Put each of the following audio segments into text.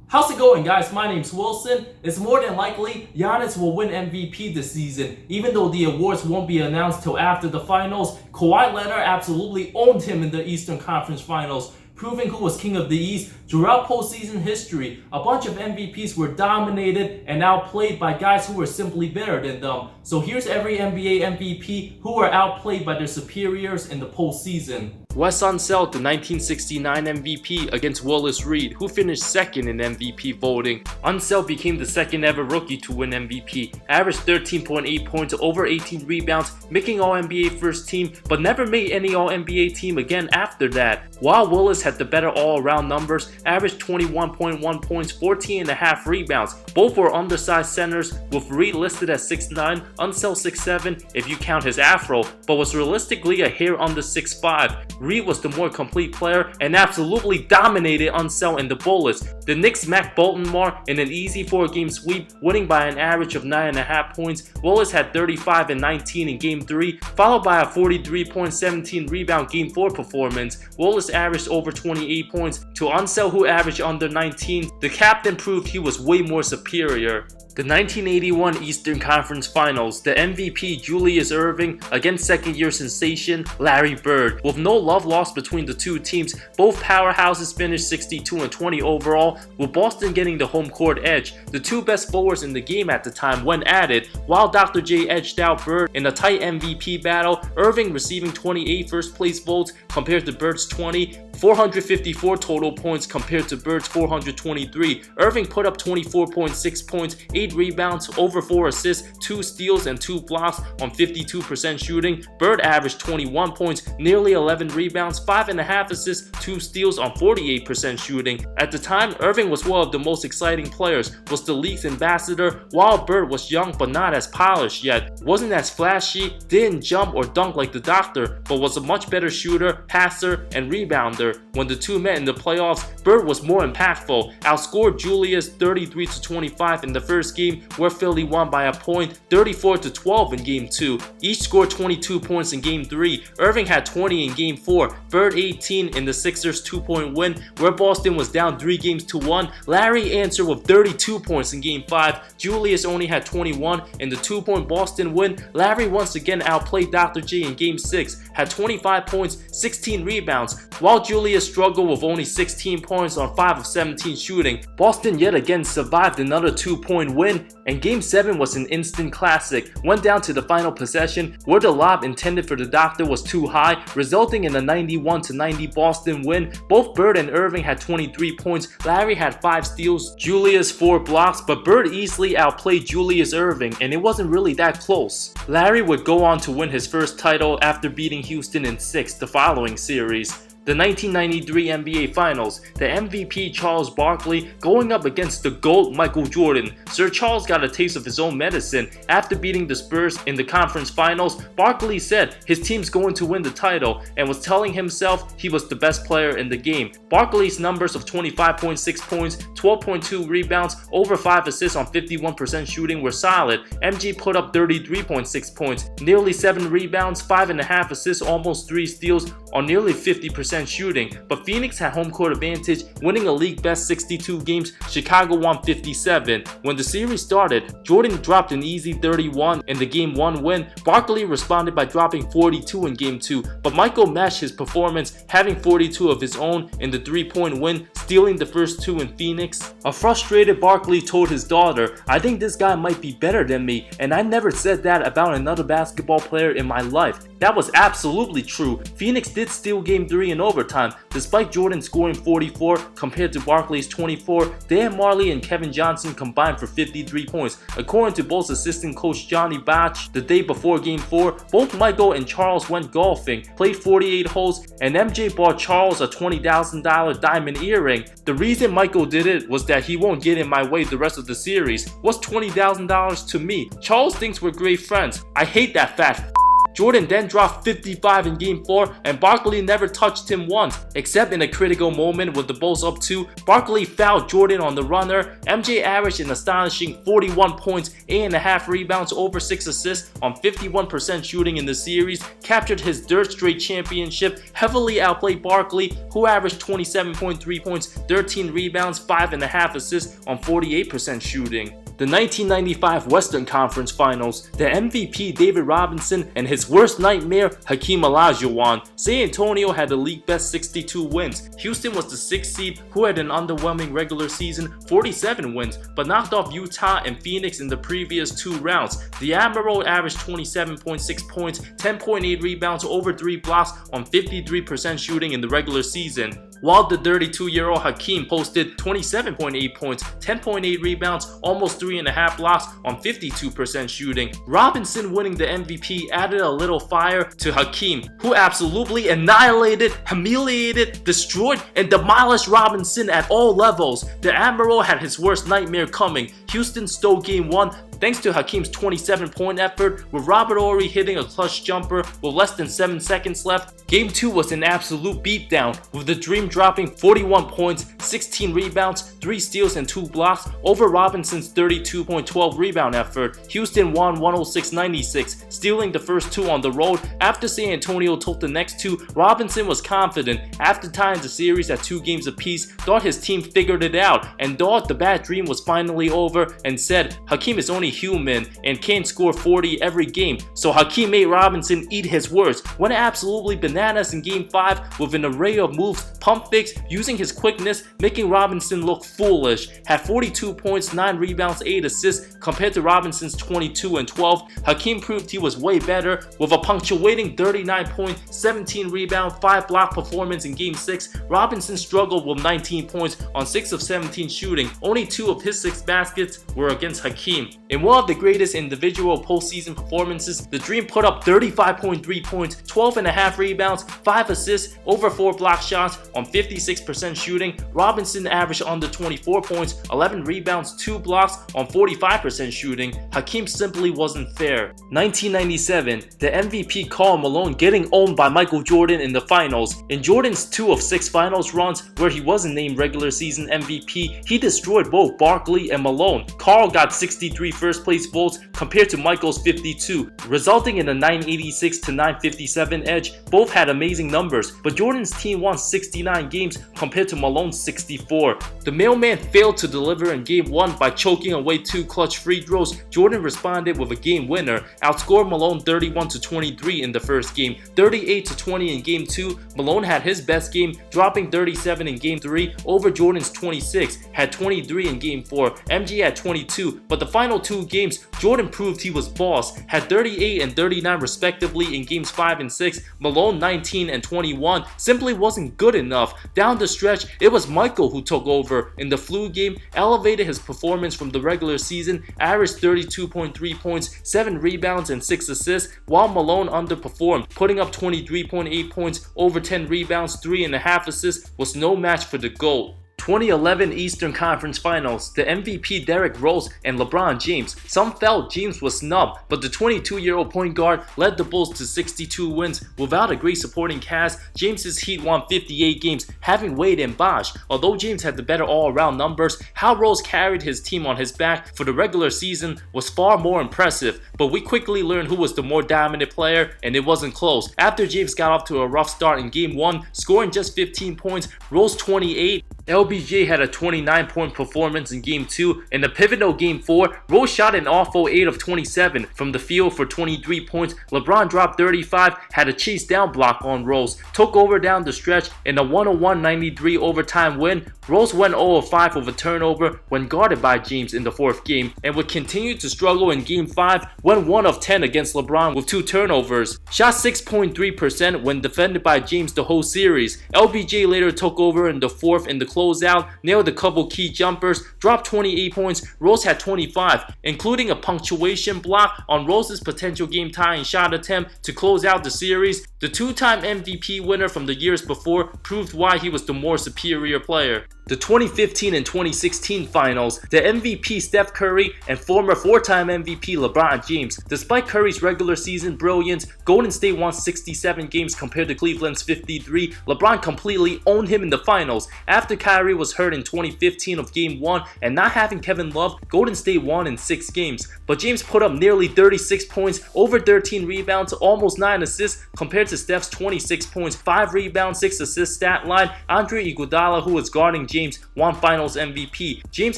How's it going, guys? My name's Wilson. It's more than likely Giannis will win MVP this season, even though the awards won't be announced till after the finals. Kawhi Leonard absolutely owned him in the Eastern Conference Finals, proving who was king of the East. Throughout postseason history, a bunch of MVPs were dominated and outplayed by guys who were simply better than them. So here's every NBA MVP who were outplayed by their superiors in the postseason. Unseld, the 1969 MVP against Willis, who finished second in MVP voting. Unseld became the second ever rookie to win MVP, averaged 13.8 points, over 18 rebounds, making All-NBA first team, but never made any All-NBA team again after that. While Willis had the better all-around numbers, averaged 21.1 points, 14.5 rebounds. Both were undersized centers, with Reed listed at 6'9", Unseld 6'7" if you count his afro, but was realistically a hair under 6'5". Reed was the more complete player and absolutely dominated Unseld and the Bullets. The Knicks smacked Baltimore in an easy 4-game sweep, winning by an average of 9.5 points. Willis had 35 and 19 in Game 3, followed by a 43.17 rebound Game 4 performance. Willis averaged over 28 points to Unseld, who averaged under 19. The captain proved he was way more superior. The 1981 Eastern Conference Finals, the MVP Julius Erving against second-year sensation Larry Bird. With no love lost between the two teams, both powerhouses finished 62 and 20 overall, with Boston getting the home court edge. The two best forwards in the game at the time went at it, while Dr. J edged out Bird in a tight MVP battle, Erving receiving 28 first-place votes compared to Bird's 20, 454 total points compared to Bird's 423. Erving put up 24.6 points, 8 rebounds, over 4 assists, 2 steals, and 2 blocks on 52% shooting. Bird averaged 21 points, nearly 11 rebounds, 5.5 assists, 2 steals on 48% shooting. At the time, Erving was one of the most exciting players, was the league's ambassador, while Bird was young but not as polished yet. Wasn't as flashy, didn't jump or dunk like the Doctor, but was a much better shooter, passer, and rebounder. When the two met in the playoffs, Bird was more impactful, outscored Julius 33-25 in the first game, where Philly won by a point, 34-12 in Game 2. Each scored 22 points in Game 3. Erving had 20 in Game 4, Bird 18 in the Sixers' 2-point win, where Boston was down 3-1. Larry answered with 32 points in Game 5. Julius only had 21 in the 2-point Boston win. Larry once again outplayed Dr. J in Game 6, had 25 points, 16 rebounds, while Julius struggled with only 16 points on 5 of 17 shooting. Boston yet again survived another 2-point win, and Game 7 was an instant classic. Went down to the final possession, where the lob intended for the Doctor was too high, resulting in a 91-90 Boston win. Both Bird and Erving had 23 points. Larry had 5 steals, Julius 4 blocks, but Bird easily outplayed Julius Erving, and it wasn't really that close. Larry would go on to win his first title after beating Houston in 6 the following series. The 1993 NBA Finals, the MVP Charles Barkley going up against the GOAT Michael Jordan. Sir Charles got a taste of his own medicine. After beating the Spurs in the conference finals, Barkley said his team's going to win the title and was telling himself he was the best player in the game. Barkley's numbers of 25.6 points, 12.2 rebounds, over 5 assists on 51% shooting were solid. MG put up 33.6 points, nearly 7 rebounds, 5.5 assists, almost 3 steals on nearly 50% shooting, but Phoenix had home court advantage, winning a league best 62 games. Chicago won 57. When the series started, Jordan dropped an easy 31 in the Game 1 win. Barkley responded by dropping 42 in Game 2, but Michael matched his performance, having 42 of his own in the 3-point win, stealing the first 2 in Phoenix. A frustrated Barkley told his daughter, "I think this guy might be better than me, and I never said that about another basketball player in my life." That was absolutely true. Phoenix did steal Game 3 in overtime. Despite Jordan scoring 44 compared to Barkley's 24, Dan Marley and Kevin Johnson combined for 53 points. According to Bulls assistant coach Johnny Bach, the day before Game 4, both Michael and Charles went golfing, played 48 holes, and MJ bought Charles a $20,000 diamond earring. The reason Michael did it was that he won't get in my way the rest of the series. What's $20,000 to me? Charles thinks we're great friends. I hate that fat Jordan then dropped 55 in Game 4 and Barkley never touched him once, except in a critical moment with the Bulls up 2. Barkley fouled Jordan on the runner. MJ averaged an astonishing 41 points, 8.5 rebounds, over 6 assists on 51% shooting in the series, captured his third straight championship, heavily outplayed Barkley, who averaged 27.3 points, 13 rebounds, 5.5 assists on 48% shooting. The 1995 Western Conference Finals, the MVP David Robinson and his worst nightmare Hakeem Olajuwon. San Antonio had the league best 62 wins. Houston was the 6th seed who had an underwhelming regular season, 47 wins, but knocked off Utah and Phoenix in the previous 2 rounds. The Admiral averaged 27.6 points, 10.8 rebounds, over 3 blocks on 53% shooting in the regular season, while the 32-year-old Hakeem posted 27.8 points, 10.8 rebounds, almost 3.5 blocks on 52% shooting. Robinson winning the MVP added a little fire to Hakeem, who absolutely annihilated, humiliated, destroyed, and demolished Robinson at all levels. The Admiral had his worst nightmare coming. Houston stole Game 1 thanks to Hakeem's 27-point effort, with Robert Horry hitting a clutch jumper with less than 7 seconds left. Game 2 was an absolute beatdown, with the Dream dropping 41 points, 16 rebounds, 3 steals, and 2 blocks over Robinson's 32.12 rebound effort. Houston won 106-96, stealing the first 2 on the road. After San Antonio took the next 2, Robinson was confident. After tying the series at 2 games apiece, thought his team figured it out and thought the bad dream was finally over, and said Hakeem is only human and can't score 40 every game, so Hakeem made Robinson eat his words. Went absolutely bananas in Game 5 with an array of moves, pump fakes, using his quickness, making Robinson look foolish. Had 42 points, 9 rebounds, 8 assists compared to Robinson's 22 and 12. Hakeem proved he was way better with a punctuating 39 point, 17 rebound, 5 block performance in Game 6. Robinson struggled with 19 points on 6 of 17 shooting. Only 2 of his 6 baskets were against Hakeem. In one of the greatest individual postseason performances, the Dream put up 35.3 points, 12.5 rebounds, 5 assists, over 4 block shots on 56% shooting. Robinson averaged under 24 points, 11 rebounds, 2 blocks on 45% shooting. Hakeem simply wasn't fair. 1997, the MVP Karl Malone getting owned by Michael Jordan in the finals. In Jordan's 2 of 6 finals runs, where he wasn't named regular season MVP, he destroyed both Barkley and Malone. Karl got 63 first place votes compared to Michael's 52, resulting in a 986 to 957 edge. Both had amazing numbers, but Jordan's team won 69 games compared to Malone's 64. The mailman failed to deliver in Game 1 by choking away 2 clutch free throws. Jordan responded with a game winner, outscored Malone 31 to 23 in the first game, 38 to 20 in Game 2. Malone had his best game, dropping 37 in Game 3 over Jordan's 26, had 23 in Game 4, MJ had 22, but the final 2 games, Jordan proved he was boss, had 38 and 39 respectively in Games 5 and 6. Malone 19 and 21 simply wasn't good enough. Down the stretch, it was Michael who took over. In the flu game, elevated his performance from the regular season, averaged 32.3 points, 7 rebounds, and 6 assists, while Malone underperformed, putting up 23.8 points, over 10 rebounds, 3.5 assists, was no match for the GOAT. 2011 Eastern Conference Finals, the MVP Derrick Rose and LeBron James. Some felt James was snubbed, but the 22-year-old point guard led the Bulls to 62 wins. Without a great supporting cast, James's Heat won 58 games, having Wade and Bosh. Although James had the better all-around numbers, how Rose carried his team on his back for the regular season was far more impressive, but we quickly learned who was the more dominant player, and it wasn't close. After James got off to a rough start in Game 1, scoring just 15 points, Rose 28, LBJ had a 29-point performance in Game 2. In the pivotal Game 4, Rose shot an awful 8 of 27 from the field for 23 points. LeBron dropped 35, had a chase down block on Rose, took over down the stretch in a 101-93 overtime win. Rose went 0 of 5 with a turnover when guarded by James in the 4th game, and would continue to struggle in Game 5, went 1 of 10 against LeBron with 2 turnovers. Shot 6.3% when defended by James the whole series. LBJ later took over in the 4th in the closeout, nailed a couple key jumpers, dropped 28 points. Rose had 25, including a punctuation block on Rose's potential game-tying shot attempt to close out the series. The 2-time MVP winner from the years before proved why he was the more superior player. The 2015 and 2016 finals, the MVP Steph Curry and former 4-time MVP LeBron James. Despite Curry's regular season brilliance, Golden State won 67 games compared to Cleveland's 53. LeBron completely owned him in the finals. After Kyrie was hurt in 2015 of Game 1 and not having Kevin Love, Golden State won in 6 games. But James put up nearly 36 points, over 13 rebounds, almost 9 assists compared to Steph's 26 points, 5 rebounds, 6 assists stat line. Andre Iguodala, who was guarding James, won Finals MVP. James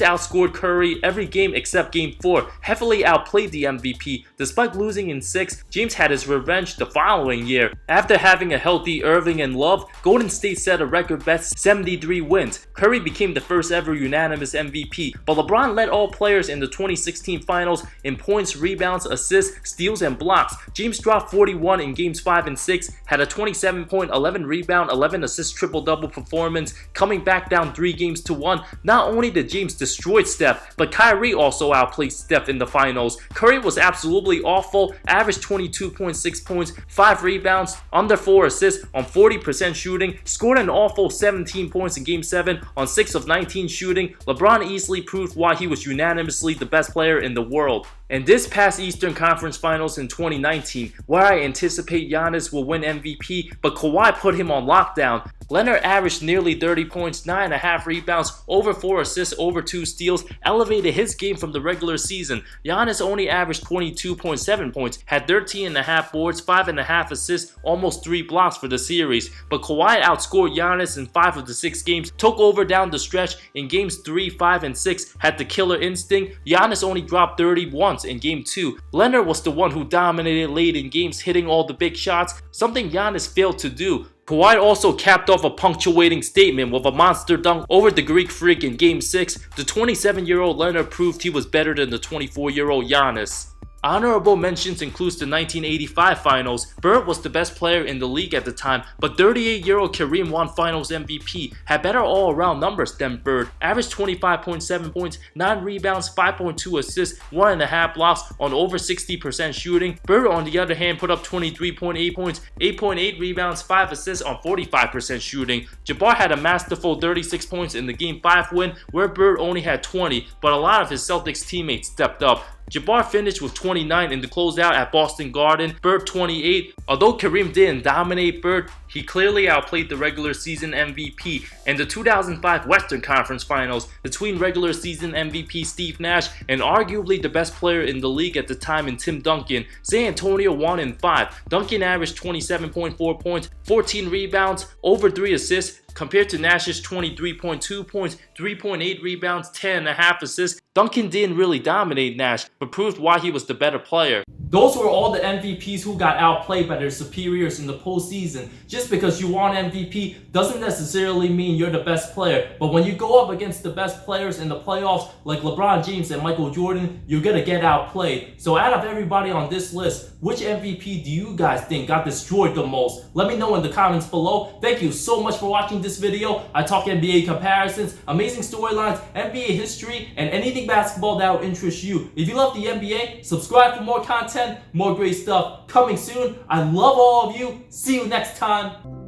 outscored Curry every game except Game 4, heavily outplayed the MVP. Despite losing in 6, James had his revenge the following year. After having a healthy Erving and Love, Golden State set a record-best 73 wins. Curry became the first ever unanimous MVP, but LeBron led all players in the 2016 Finals in points, rebounds, assists, steals, and blocks. James dropped 41 in Games 5 and 6, had a 27-point, 11 rebound, 11 assist triple-double performance, coming back down 3 games to 1. Not only did James destroy Steph, but Kyrie also outplayed Steph in the finals. Curry was absolutely awful, averaged 22.6 points, 5 rebounds, under 4 assists on 40% shooting, scored an awful 17 points in Game 7 on 6 of 19 shooting. LeBron easily proved why he was unanimously the best player in the world. And this past Eastern Conference Finals in 2019, where I anticipate Giannis will win MVP, but Kawhi put him on lockdown. Leonard averaged nearly 30 points, 9.5 rebounds, over 4 assists, over 2 steals, elevated his game from the regular season. Giannis only averaged 22.7 points, had 13.5 boards, 5.5 assists, almost 3 blocks for the series. But Kawhi outscored Giannis in 5 of the 6 games, took over down the stretch in Games 3, 5, and 6, had the killer instinct. Giannis only dropped 30 once in Game 2. Leonard was the one who dominated late in games, hitting all the big shots, something Giannis failed to do. Kawhi also capped off a punctuating statement with a monster dunk over the Greek Freak in Game 6. The 27-year-old Leonard proved he was better than the 24-year-old Giannis. Honorable mentions includes the 1985 Finals. Bird was the best player in the league at the time, but 38-year-old Kareem won Finals MVP, had better all-around numbers than Bird, averaged 25.7 points, 9 rebounds, 5.2 assists, 1.5 blocks on over 60% shooting. Bird, on the other hand, put up 23.8 points, 8.8 rebounds, 5 assists on 45% shooting. Jabbar had a masterful 36 points in the Game 5 win, where Bird only had 20, but a lot of his Celtics teammates stepped up. Jabbar finished with 29 in the closeout at Boston Garden, Bird 28. Although Kareem didn't dominate Bird, he clearly outplayed the regular season MVP. And the 2005 Western Conference Finals between regular season MVP Steve Nash and arguably the best player in the league at the time in Tim Duncan, San Antonio won in 5. Duncan averaged 27.4 points, 14 rebounds, over 3 assists, compared to Nash's 23.2 points, 3.8 rebounds, 10.5 assists. Duncan didn't really dominate Nash, but proved why he was the better player. Those were all the MVPs who got outplayed by their superiors in the postseason. Just because you won MVP doesn't necessarily mean you're the best player. But when you go up against the best players in the playoffs like LeBron James and Michael Jordan, you're gonna get outplayed. So out of everybody on this list, which MVP do you guys think got destroyed the most? Let me know in the comments below. Thank you so much for watching this video. I talk NBA comparisons, amazing storylines, NBA history, and anything basketball that will interest you. If you love the NBA, subscribe for more content, more great stuff coming soon. I love all of you. See you next time.